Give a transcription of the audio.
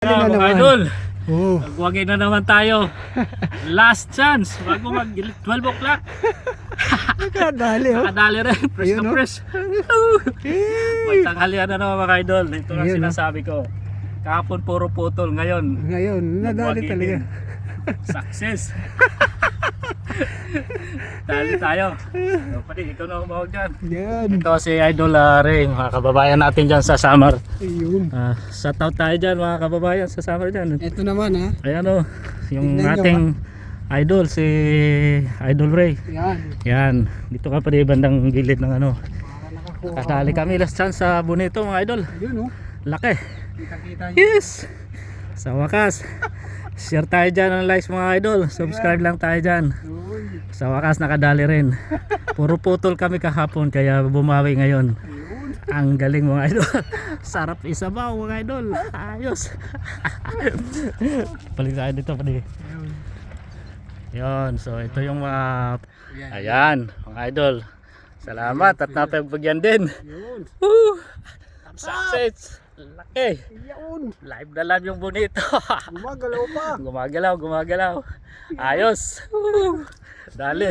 Mga idol, Oh. magwagay na naman tayo. Last chance bago mag 12 o'clock. Nakadali oh. Nakadali rin, press Ayun, na oh. press. Magtanghalian na naman mga idol. Ito na Ayun, oh. sinasabi ko. Kahapon puro putol, ngayon Ngayon, nadali magwagi talaga. din. Success. Dali tayo. So, pati ikaw na umawag dyan. Yan. Ito si Idol Ray, mga kababayan natin dyan sa Samar. Ayun. Shout out tayo dyan mga kababayan sa Samar dyan. Ito naman ha. Ayan o, yung Tignan nyo, ating idol, si Idol Ray. Yan. Yan, dito ka pa rin bandang gilid ng ano. Para nakakuha. Kasali kami last chance sa Bonito mga idol. Ayun oh. Laki. Kita-kita nyo. Yes! Sa wakas, share tayo dyan ng likes mga idol. Subscribe lang tayo dyan. Ayun. Sa wakas nakadali rin. Puro putol kami kahapon kaya bumawi ngayon. Ayun. Ang galing mga idol. Sarap isabaw mga idol. Ayos. Balik tayo dito pa di. Ayun. Yun, so ito yung mga Yan. ayan, mga idol. Salamat at napagbigyan din. Ayun. Woo! Success! Laki! Ayun. Live na live yung Bonito. Gumagalaw pa. Gumagalaw, gumagalaw. Ayos! Woo! Dali!